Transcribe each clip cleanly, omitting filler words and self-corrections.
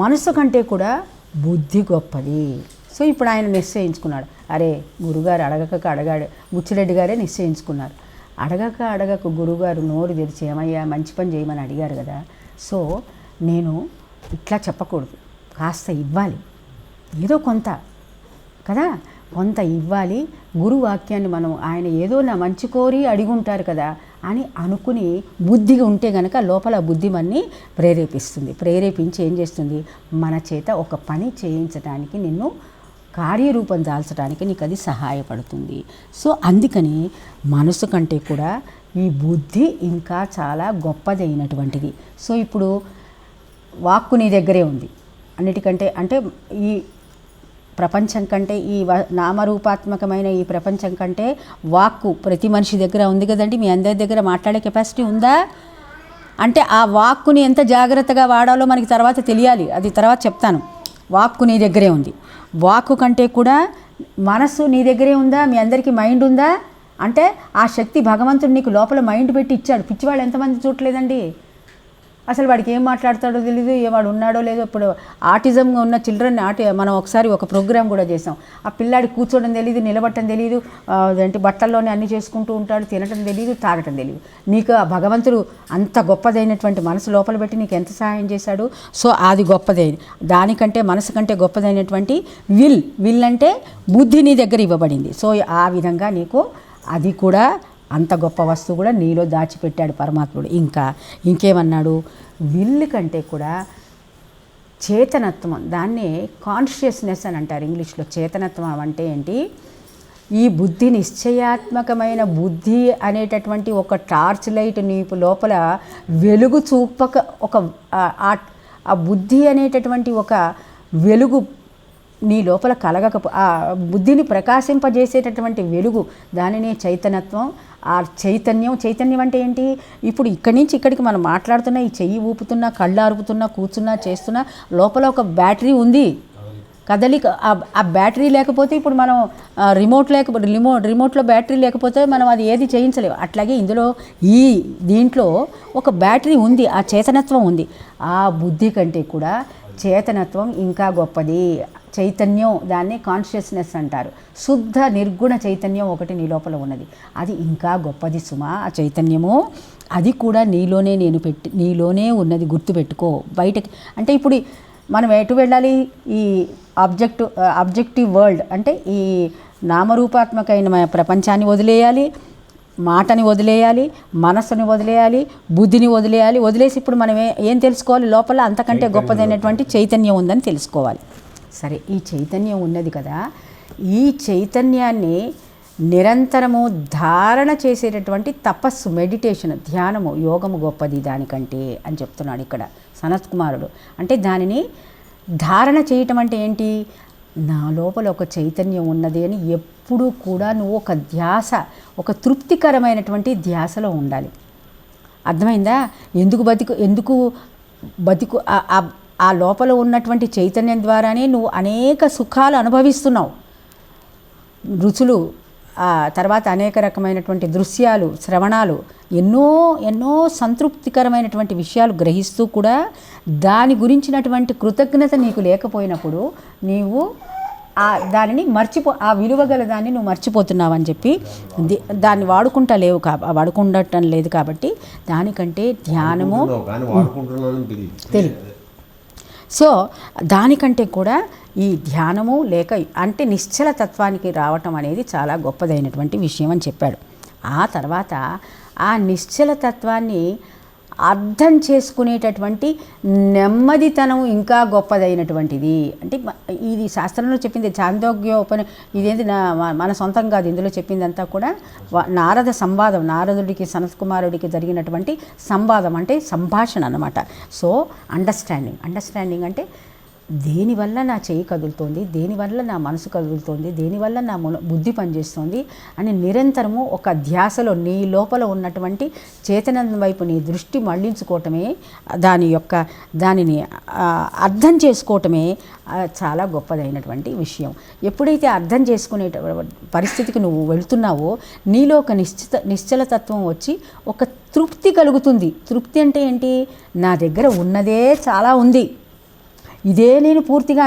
మనసు కంటే కూడా బుద్ధి గొప్పది. సో ఇప్పుడు ఆయన నిశ్చయించుకున్నాడు, అరే గురుగారు అడగాడు, బుచ్చిరెడ్డి గారే నిశ్చయించుకున్నారు. అడగక గురుగారు నోరు తెరిచి ఏమయ్యా మంచి పని చేయమని అడిగారు కదా, సో నేను ఇట్లా చెప్పకూడదు, కాస్త ఇవ్వాలి, ఏదో కొంత కదా, కొంత ఇవ్వాలి. గురువాక్యాన్ని మనం ఆయన ఏదో నా మంచి కోరి అడిగుంటారు కదా అని అనుకుని బుద్ధిగా ఉంటే కనుక లోపల బుద్ధి మనని ప్రేరేపిస్తుంది. ప్రేరేపించి ఏం చేస్తుంది, మన చేత ఒక పని చేయించడానికి, నిన్ను కార్యరూపం దాల్చడానికి నీకు అది సహాయపడుతుంది. సో అందుకని మనసు కంటే కూడా ఈ బుద్ధి ఇంకా చాలా గొప్పదైనటువంటిది. సో ఇప్పుడు వాక్కు నీ దగ్గరే ఉంది అన్నిటికంటే, అంటే ఈ ప్రపంచం కంటే, ఈ నామరూపాత్మకమైన ఈ ప్రపంచం కంటే వాక్కు ప్రతి మనిషి దగ్గర ఉంది కదండి. మీ అందరి దగ్గర మాట్లాడే కెపాసిటీ ఉందా అంటే ఆ వాక్కుని ఎంత జాగ్రత్తగా వాడాలో మనకి తర్వాత తెలియాలి, అది తర్వాత చెప్తాను. వాక్కు నీ దగ్గరే ఉంది. వాక్కు కంటే కూడా మనసు నీ దగ్గరే ఉందా? మీ అందరికీ మైండ్ ఉందా అంటే ఆ శక్తి భగవంతుడు నీకు లోపల మైండ్ పెట్టి ఇచ్చాడు. పిచ్చివాళ్ళు ఎంతమంది చూడలేదండి, అసలు వాడికి ఏం మాట్లాడతాడో తెలియదు, వాడు ఉన్నాడో లేదో. ఇప్పుడు ఆటిజంగా ఉన్న చిల్డ్రన్ మనం ఒకసారి ఒక ప్రోగ్రామ్ కూడా చేసాం. ఆ పిల్లాడి కూర్చోవడం తెలియదు, నిలబడటం తెలియదు, అంటే బట్టల్లోనే అన్నీ చేసుకుంటూ ఉంటాడు, తినటం తెలియదు, తాగటం తెలియదు. నీకు ఆ భగవంతుడు అంత గొప్పదైనటువంటి మనసు లోపల పెట్టి నీకు ఎంత సహాయం చేశాడు. సో అది గొప్పదైంది. దానికంటే మనసు కంటే గొప్పదైనటువంటి విల్ అంటే బుద్ధి నీ దగ్గర ఇవ్వబడింది. సో ఆ విధంగా నీకు అది కూడా అంత గొప్ప వస్తువు కూడా నీలో దాచిపెట్టాడు పరమాత్ముడు. ఇంకేమన్నాడు, విల్ కంటే కూడా చేతనత్వం, దాన్నే కాన్షియస్నెస్ అని అంటారు ఇంగ్లీష్లో. చేతనత్వం అంటే ఏంటి, ఈ బుద్ధి నిశ్చయాత్మకమైన బుద్ధి అనేటటువంటి ఒక టార్చ్ లైట్ నీ లోపల వెలుగు చూపక, ఒక ఆ బుద్ధి అనేటటువంటి ఒక వెలుగు నీ లోపల కలగకపో, ఆ బుద్ధిని ప్రకాశింపజేసేటటువంటి వెలుగు, దానినే చైతన్యత్వం. ఆ చైతన్యం అంటే ఏంటి, ఇప్పుడు ఇక్కడి నుంచి ఇక్కడికి మనం మాట్లాడుతున్నా, ఈ చెయ్యి ఊపుతున్నా, కళ్ళు అరుపుతున్నా, కూర్చున్నా, చేస్తున్నా, లోపల ఒక బ్యాటరీ ఉంది కదలిక. ఆ బ్యాటరీ లేకపోతే ఇప్పుడు మనం రిమోట్లో బ్యాటరీ లేకపోతే మనం అది ఏది చేయించలేము. అట్లాగే ఇందులో దీంట్లో ఒక బ్యాటరీ ఉంది, ఆ చేతనత్వం ఉంది. ఆ బుద్ధి కంటే కూడా చేతనత్వం ఇంకా గొప్పది. చైతన్యం, దాన్ని కాన్షియస్నెస్ అంటారు. శుద్ధ నిర్గుణ చైతన్యం ఒకటి నీ లోపల ఉన్నది, అది ఇంకా గొప్పది సుమా. ఆ చైతన్యము అది కూడా నీలోనే ఉన్నది, గుర్తుపెట్టుకో. బయటకి అంటే ఇప్పుడు మనం ఎటు వెళ్ళాలి, ఈ ఆబ్జెక్టివ్ వరల్డ్ అంటే ఈ నామరూపాత్మకమైన ప్రపంచాన్ని వదిలేయాలి, మాటని వదిలేయాలి, మనస్సుని వదిలేయాలి, బుద్ధిని వదిలేసి ఇప్పుడు మనం ఏం తెలుసుకోవాలి, లోపల అంతకంటే గొప్పదైనటువంటి చైతన్యం ఉందని తెలుసుకోవాలి. సరే, ఈ చైతన్యం ఉన్నది కదా, ఈ చైతన్యాన్ని నిరంతరము ధారణ చేసేటటువంటి తపస్సు, మెడిటేషన్, ధ్యానము, యోగము గొప్పది దానికంటే అని చెప్తున్నాడు ఇక్కడ సనత్ కుమారుడు. అంటే దానిని ధారణ చేయటం అంటే ఏంటి, నా లోపల ఒక చైతన్యం ఉన్నది అని ఎప్పుడూ కూడా నువ్వు ఒక ధ్యాస, ఒక తృప్తికరమైనటువంటి ధ్యాసలో ఉండాలి. అర్థమైందా? ఎందుకు బతుకు ఆ లోపల ఉన్నటువంటి చైతన్యం ద్వారానే నువ్వు అనేక సుఖాలు అనుభవిస్తున్నావు. రుచులు, తర్వాత అనేక రకమైనటువంటి దృశ్యాలు, శ్రవణాలు, ఎన్నో సంతృప్తికరమైనటువంటి విషయాలు గ్రహిస్తూ కూడా దాని గురించినటువంటి కృతజ్ఞత నీకు లేకపోయినప్పుడు నీవు దానిని ఆ విలువగల దాన్ని నువ్వు మర్చిపోతున్నావని చెప్పి దాన్ని వాడుకుండటం లేదు. కాబట్టి దానికంటే ధ్యానము తెలియదు. సో దానికంటే కూడా ఈ ధ్యానము లేక అంటే నిశ్చల తత్వానికి రావటం అనేది చాలా గొప్పదైనటువంటి విషయం అని చెప్పాడు. ఆ తర్వాత ఆ నిశ్చల తత్వాన్ని అర్థం చేసుకునేటటువంటి నెమ్మదితనం ఇంకా గొప్పదైనటువంటిది. అంటే ఇది శాస్త్రంలో చెప్పింది ఇదేంటి మన సొంతం కాదు, ఇందులో చెప్పిందంతా కూడా నారద సంవాదం, నారదుడికి సనత్ కుమారుడికి జరిగినటువంటి సంవాదం అంటే సంభాషణ అన్నమాట. సో అండర్స్టాండింగ్ అంటే దేనివల్ల నా చెయ్యి కదులుతోంది, దేనివల్ల నా మనసు కదులుతోంది, దేనివల్ల నా బుద్ధి పనిచేస్తుంది అని నిరంతరము ఒక ధ్యాసలో నీ లోపల ఉన్నటువంటి చేతనం వైపు నీ దృష్టి మళ్లించుకోవటమే, దానిని అర్థం చేసుకోవటమే చాలా గొప్పదైనటువంటి విషయం. ఎప్పుడైతే అర్థం చేసుకునే పరిస్థితికి నువ్వు వెళుతున్నావో నీలో ఒక నిశ్చలతత్వం వచ్చి ఒక తృప్తి కలుగుతుంది. తృప్తి అంటే ఏంటి, నా దగ్గర ఉన్నదే చాలా ఉంది, ఇదే నేను పూర్తిగా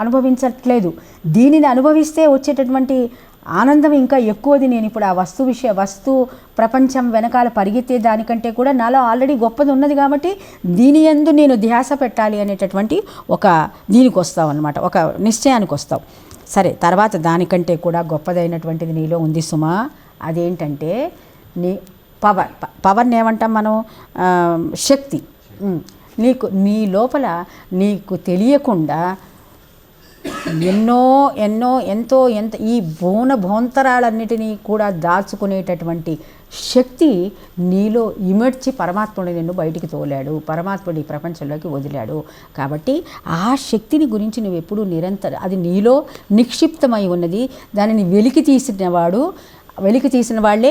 అనుభవించట్లేదు. దీనిని అనుభవిస్తే వచ్చేటటువంటి ఆనందం ఇంకా ఎక్కువది. నేను ఇప్పుడు ఆ వస్తు ప్రపంచం వెనకాల పరిగెత్తే దానికంటే కూడా నాలో ఆల్రెడీ గొప్పది ఉన్నది కాబట్టి దీని యందు నేను ధ్యాస పెట్టాలి అనేటటువంటి ఒక దీనికి వస్తావు అన్నమాట, ఒక నిశ్చయానికి వస్తావు. సరే, తర్వాత దానికంటే కూడా గొప్పదైనటువంటిది నీలో ఉంది సుమా. అదేంటంటే నీ పవర్ని ఏమంటాం మనం, శక్తి. నీ లోపల నీకు తెలియకుండా ఎంతో ఈ భోంతరాలన్నిటినీ కూడా దాచుకునేటటువంటి శక్తి నీలో ఇమర్చి పరమాత్ముడు నిన్ను బయటికి తోలాడు, పరమాత్ముడు ఈ ప్రపంచంలోకి వదిలాడు. కాబట్టి ఆ శక్తిని గురించి నువ్వు ఎప్పుడూ అది నీలో నిక్షిప్తమై ఉన్నది. దానిని వెలికి తీసిన వాళ్ళే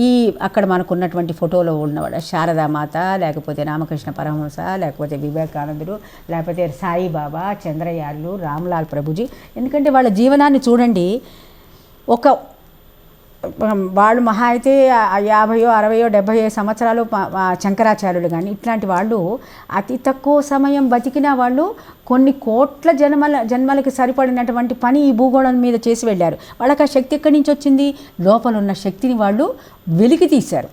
ఈ అక్కడ మనకు ఉన్నటువంటి ఫోటోలో ఉన్నవాడు శారదామాత, లేకపోతే రామకృష్ణ పరమహంస, లేకపోతే వివేకానందుడు, లేకపోతే సాయిబాబా, చంద్రయాళ్ళు, రామ్లాల్ ప్రభుజీ. ఎందుకంటే వాళ్ళ జీవనాన్ని చూడండి. వాళ్ళు మహా అయితే 50, 60, 70 సంవత్సరాలు శంకరాచార్యులు కానీ ఇట్లాంటి వాళ్ళు అతి తక్కువ సమయం బతికిన వాళ్ళు కొన్ని కోట్ల జన్మలకి సరిపడినటువంటి పని ఈ భూగోళం మీద చేసి వెళ్ళారు. వాళ్ళకి ఆ శక్తి ఎక్కడి నుంచి వచ్చింది? లోపల ఉన్న శక్తిని వాళ్ళు వెలికి తీశారు.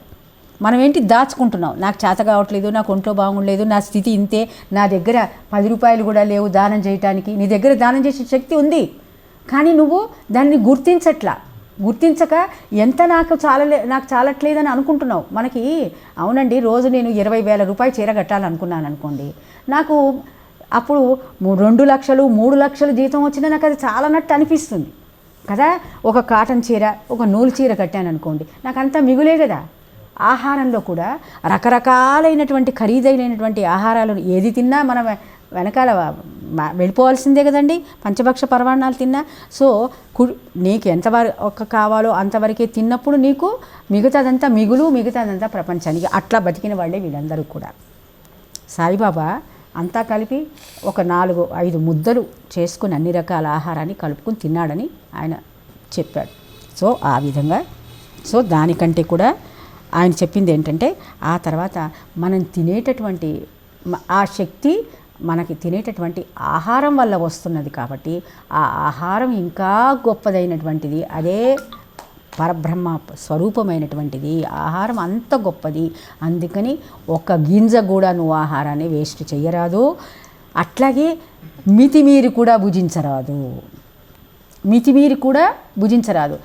మనం ఏంటి దాచుకుంటున్నాం? నాకు చేత కావట్లేదు, నాకు ఒంట్లో బాగుండలేదు, నా స్థితి ఇంతే, నా దగ్గర 10 రూపాయలు కూడా లేవు దానం చేయటానికి. నీ దగ్గర దానం చేసే శక్తి ఉంది, కానీ నువ్వు దాన్ని గుర్తించక ఎంత నాకు చాలట్లేదని అనుకుంటున్నావు. మనకి అవునండి, రోజు నేను 20,000 రూపాయలు చీర కట్టాలనుకున్నాను అనుకోండి, నాకు అప్పుడు 2 లక్షలు 3 లక్షలు జీతం వచ్చినా నాకు అది చాలనట్టు అనిపిస్తుంది కదా. ఒక కాటన్ చీర, ఒక నూలు చీర కట్టాను అనుకోండి, నాకు అంతా మిగులే కదా. ఆహారంలో కూడా రకరకాలైనటువంటి ఖరీదైనటువంటి ఆహారాలు ఏది తిన్నా మనం వెనకాల వెళ్ళిపోవాల్సిందే కదండి, పంచభక్ష పరమాన్నాలు తిన్నా. సో నీకు ఎంతవరకు కావాలో అంతవరకే తిన్నప్పుడు నీకు మిగతాదంతా మిగతాదంతా ప్రపంచానికి. అట్లా బతికిన వాళ్ళే వీళ్ళందరూ కూడా. సాయిబాబా అంతా కలిపి ఒక 4-5 ముద్దలు చేసుకుని అన్ని రకాల ఆహారాన్ని కలుపుకుని తిన్నాడని ఆయన చెప్పాడు. సో ఆ విధంగా దానికంటే కూడా ఆయన చెప్పింది ఏంటంటే, ఆ తర్వాత మనం తినేటటువంటి ఆ శక్తి మనకి తినేటటువంటి ఆహారం వల్ల వస్తున్నది కాబట్టి ఆ ఆహారం ఇంకా గొప్పదైనటువంటిది. అదే పరబ్రహ్మ స్వరూపమైనటువంటిది. ఆహారం అంత గొప్పది. అందుకని ఒక గింజ కూడా నువ్వు ఆహారాన్ని వేస్ట్ చెయ్యరాదు. అట్లాగే మితిమీరి కూడా భుజించరాదు.